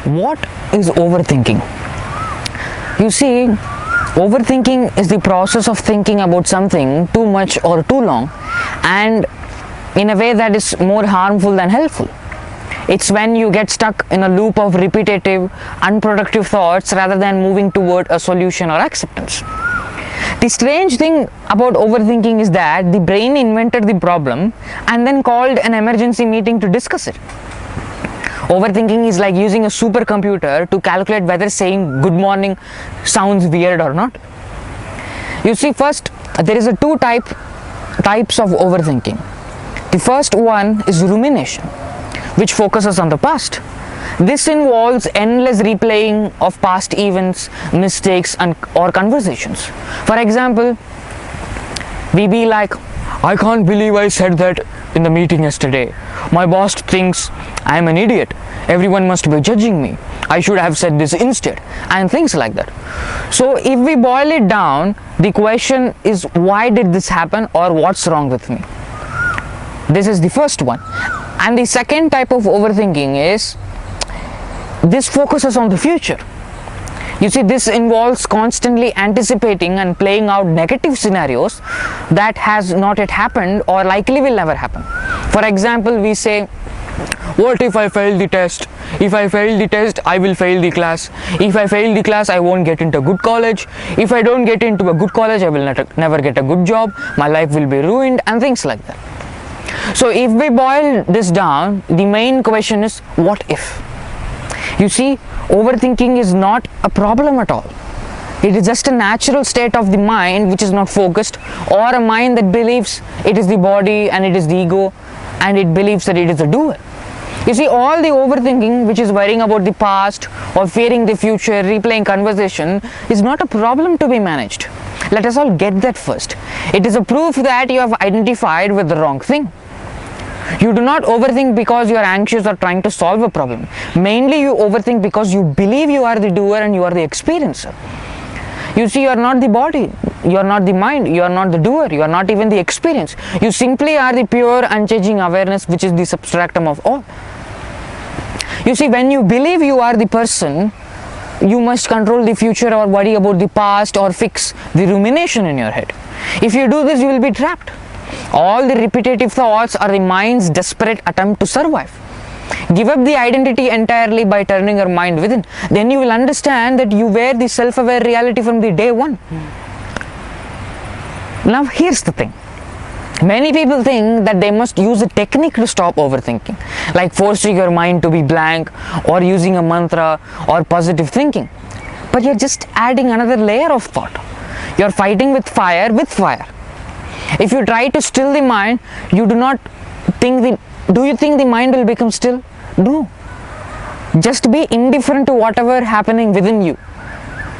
What is overthinking? You see, overthinking is the process of thinking about something too much or too long, and in a way that is more harmful than helpful. It's when you get stuck in a loop of repetitive, unproductive thoughts rather than moving toward a solution or acceptance. The strange thing about overthinking is that the brain invented the problem and then called an emergency meeting to discuss it. Overthinking is like using a supercomputer to calculate whether saying good morning sounds weird or not. You see, first, there is two types of overthinking. The first one is rumination, which focuses on the past. This involves endless replaying of past events, mistakes, or conversations. For example, we be like, I can't believe I said that in the meeting yesterday. My boss thinks I am an idiot. Everyone must be judging me. I should have said this instead, and things like that. So if we boil it down, the question is, why did this happen, or what's wrong with me? This is the first one. And the second type of overthinking is, this focuses on the future. You see, this involves constantly anticipating and playing out negative scenarios that has not yet happened or likely will never happen. For example, we say, what if I fail the test? If I fail the test, I will fail the class. If I fail the class, I won't get into a good college. If I don't get into a good college, I will never get a good job. My life will be ruined, and things like that. So if we boil this down, the main question is, what if? You see, overthinking is not a problem at all. It is just a natural state of the mind which is not focused, or a mind that believes it is the body and it is the ego, and it believes that it is the doer. You see, all the overthinking, which is worrying about the past or fearing the future, replaying conversation, is not a problem to be managed. Let us all get that first. It is a proof that you have identified with the wrong thing. You do not overthink because you are anxious or trying to solve a problem. Mainly you overthink because you believe you are the doer and you are the experiencer. You see, you are not the body, you are not the mind, you are not the doer, you are not even the experience. You simply are the pure, unchanging awareness, which is the substratum of all. You see, when you believe you are the person, you must control the future or worry about the past or fix the rumination in your head. If you do this, you will be trapped. All the repetitive thoughts are the mind's desperate attempt to survive. Give up the identity entirely by turning your mind within. Then you will understand that you were the self-aware reality from the day one. Now here's the thing. Many people think that they must use a technique to stop overthinking, like forcing your mind to be blank, or using a mantra, or positive thinking. But you're just adding another layer of thought. You're fighting with fire with fire. If you try to still the mind, do you think the mind will become still? No. Just be indifferent to whatever happening within you.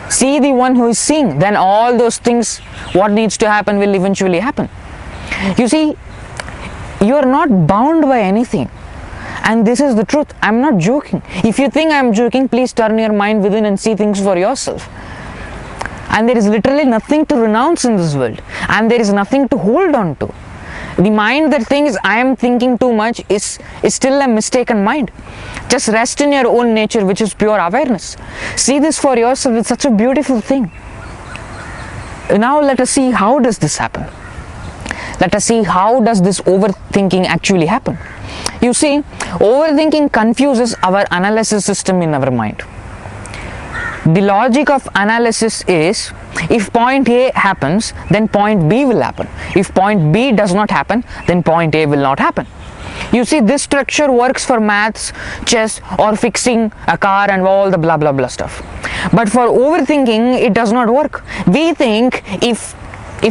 See the one who is seeing, then all those things, what needs to happen will eventually happen. You see, you are not bound by anything. And this is the truth. I'm not joking. If you think I'm joking, please turn your mind within and see things for yourself. And there is literally nothing to renounce in this world, and there is nothing to hold on to. The mind that thinks I am thinking too much is still a mistaken mind. Just rest in your own nature, which is pure awareness. See this for yourself. It's such a beautiful thing. Now let us see, how does this happen? Let us see, how does this overthinking actually happen? You see, overthinking confuses our analysis system in our mind. The logic of analysis is, if point A happens, then point B will happen. If point B does not happen, then point A will not happen. You see, this structure works for maths, chess, or fixing a car and all the blah blah blah stuff. But for overthinking, it does not work. We think, if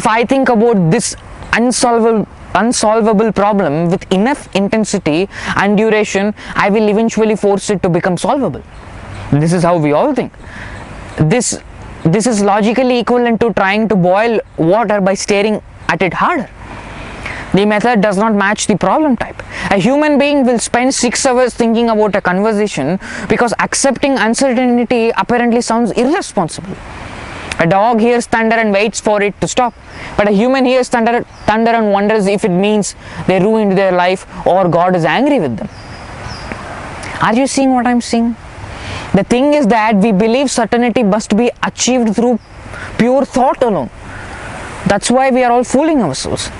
I think about this unsolvable problem with enough intensity and duration, I will eventually force it to become solvable. This is how we all think. This is logically equivalent to trying to boil water by staring at it harder. The method does not match the problem type. A human being will spend 6 hours thinking about a conversation because accepting uncertainty apparently sounds irresponsible. A dog hears thunder and waits for it to stop, but a human hears thunder and wonders if it means they ruined their life or God is angry with them. Are you seeing what I'm seeing? The thing is that we believe certainty must be achieved through pure thought alone. That's why we are all fooling ourselves.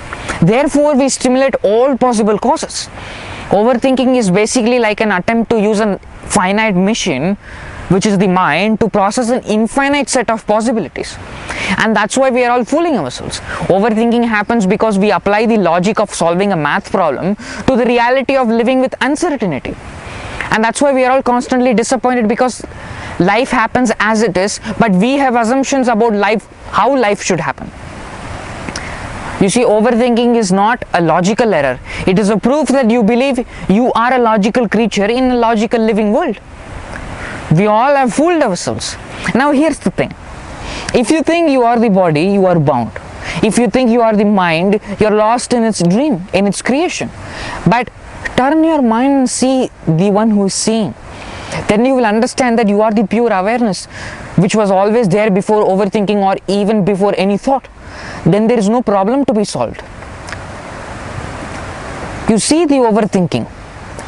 Therefore, we stimulate all possible causes. Overthinking is basically like an attempt to use a finite machine, which is the mind, to process an infinite set of possibilities. And that's why we are all fooling ourselves. Overthinking happens because we apply the logic of solving a math problem to the reality of living with uncertainty. And that's why we are all constantly disappointed, because life happens as it is, but we have assumptions about life, how life should happen. You see, overthinking is not a logical error. It is a proof that you believe you are a logical creature in a logical living world. We all have fooled ourselves. Now here's the thing. If you think you are the body, you are bound. If you think you are the mind, you're lost in its dream, in its creation. But turn your mind and see the one who is seeing. Then you will understand that you are the pure awareness, which was always there before overthinking or even before any thought. Then there is no problem to be solved. You see the overthinking.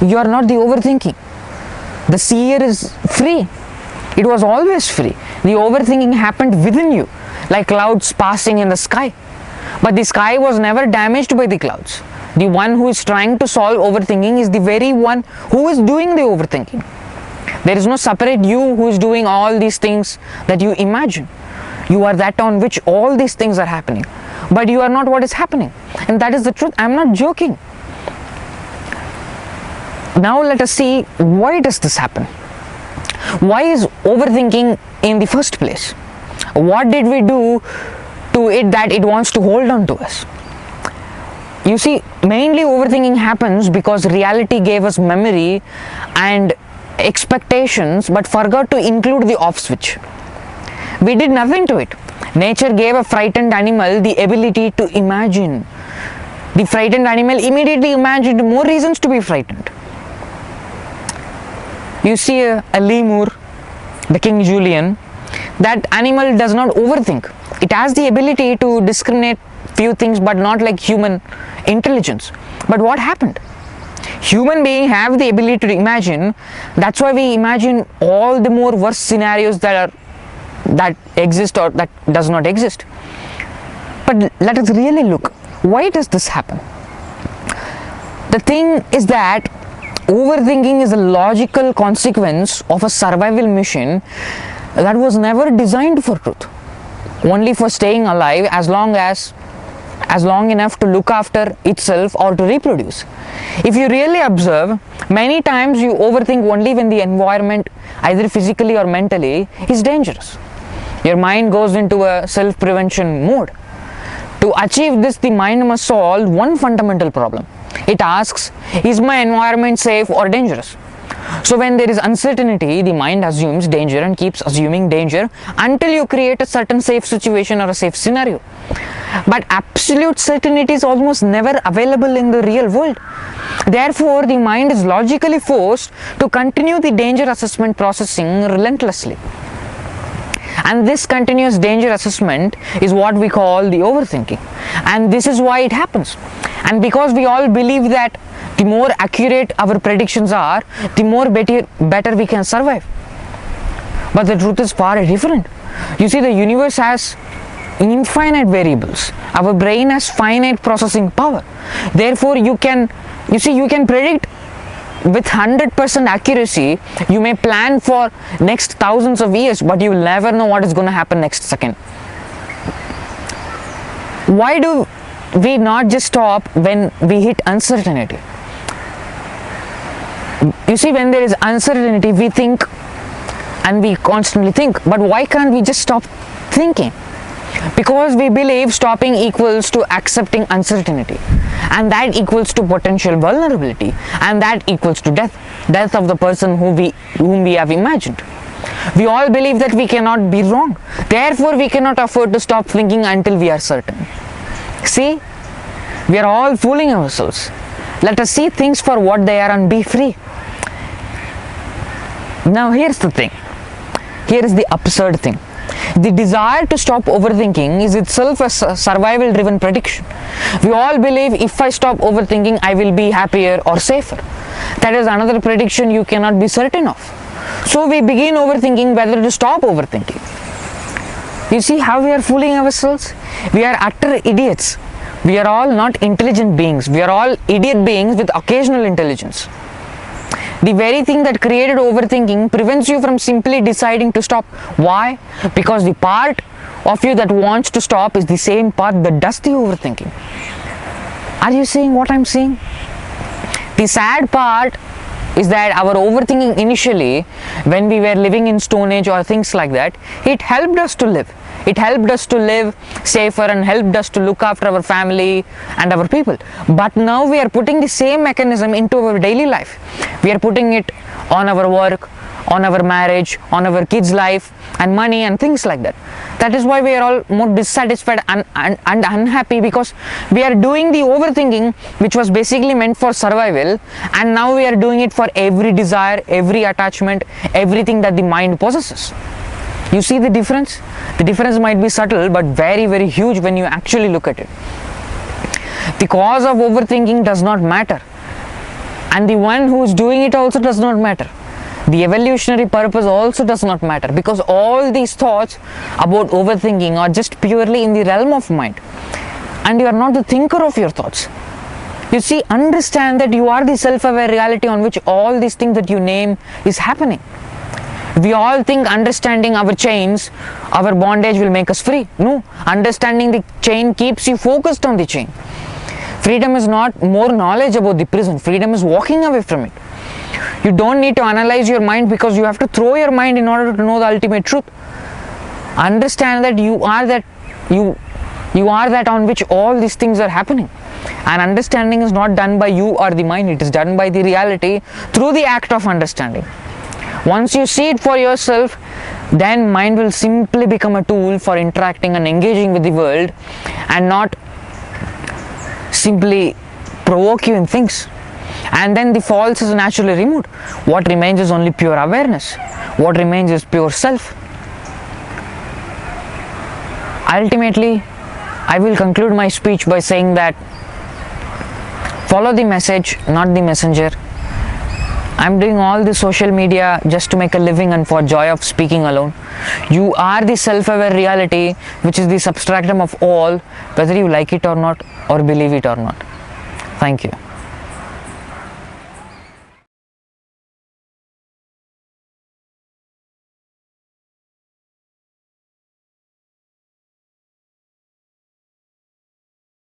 You are not the overthinking. The seer is free. It was always free. The overthinking happened within you, like clouds passing in the sky. But the sky was never damaged by the clouds. The one who is trying to solve overthinking is the very one who is doing the overthinking. There is no separate you who is doing all these things that you imagine. You are that on which all these things are happening. But you are not what is happening. And that is the truth. I am not joking. Now let us see, why does this happen? Why is overthinking in the first place? What did we do to it that it wants to hold on to us? You see, mainly overthinking happens because reality gave us memory and expectations but forgot to include the off switch. We did nothing to it. Nature gave a frightened animal the ability to imagine. The frightened animal immediately imagined more reasons to be frightened. You see a lemur, the King Julian, that animal does not overthink. It has the ability to discriminate few things, but not like human intelligence. But what happened? Human beings have the ability to imagine. That's why we imagine all the more worse scenarios that exist or that does not exist. But let us really look. Why does this happen? The thing is that overthinking is a logical consequence of a survival mission that was never designed for truth, only for staying alive as long enough to look after itself or to reproduce. If you really observe, many times you overthink only when the environment, either physically or mentally, is dangerous. Your mind goes into a self-prevention mode. To achieve this, the mind must solve one fundamental problem. It asks, is my environment safe or dangerous? So when there is uncertainty, the mind assumes danger and keeps assuming danger until you create a certain safe situation or a safe scenario. But absolute certainty is almost never available in the real world. Therefore, the mind is logically forced to continue the danger assessment processing relentlessly. And this continuous danger assessment is what we call the overthinking. And this is why it happens. And because we all believe that the more accurate our predictions are, the more better we can survive. But the truth is far different. You see, the universe has infinite variables. Our brain has finite processing power. Therefore, you can predict with 100% accuracy. You may plan for next thousands of years, but you will never know what is going to happen next second. Why do we not just stop when we hit uncertainty? You see, when there is uncertainty, we think and we constantly think, but why can't we just stop thinking? Because we believe stopping equals to accepting uncertainty, and that equals to potential vulnerability, and that equals to death of the person whom we have imagined. We all believe that we cannot be wrong. Therefore, we cannot afford to stop thinking until we are certain. See, we are all fooling ourselves. Let us see things for what they are and be free. Now here's the thing. Here is the absurd thing. The desire to stop overthinking is itself a survival driven prediction. We all believe if I stop overthinking, I will be happier or safer. That is another prediction you cannot be certain of. So we begin overthinking whether to stop overthinking. You see how we are fooling ourselves? We are utter idiots. We are all not intelligent beings. We are all idiot beings with occasional intelligence. The very thing that created overthinking prevents you from simply deciding to stop. Why? Because the part of you that wants to stop is the same part that does the overthinking. Are you seeing what I'm seeing? The sad part is that our overthinking initially, when we were living in Stone Age or things like that, it helped us to live. It helped us to live safer and helped us to look after our family and our people. But now we are putting the same mechanism into our daily life. We are putting it on our work, on our marriage, on our kids' life and money and things like that. That is why we are all more dissatisfied and unhappy, because we are doing the overthinking which was basically meant for survival, and now we are doing it for every desire, every attachment, everything that the mind possesses. You see the difference? The difference might be subtle but very, very huge when you actually look at it. The cause of overthinking does not matter, and the one who is doing it also does not matter. The evolutionary purpose also does not matter, because all these thoughts about overthinking are just purely in the realm of mind, and you are not the thinker of your thoughts. You see, understand that you are the self-aware reality on which all these things that you name is happening. We all think understanding our chains, our bondage will make us free. No, understanding the chain keeps you focused on the chain. Freedom is not more knowledge about the prison. Freedom is walking away from it. You don't need to analyze your mind, because you have to throw your mind in order to know the ultimate truth. Understand that you are that on which all these things are happening. And understanding is not done by you or the mind. It is done by the reality through the act of understanding. Once you see it for yourself, then mind will simply become a tool for interacting and engaging with the world, and not simply provoke you in things. And then the false is naturally removed. What remains is only pure awareness. What remains is pure self. Ultimately, I will conclude my speech by saying that follow the message, not the messenger. I'm doing all the social media just to make a living and for joy of speaking alone. You are the self-aware reality, which is the substratum of all, whether you like it or not, or believe it or not. Thank you.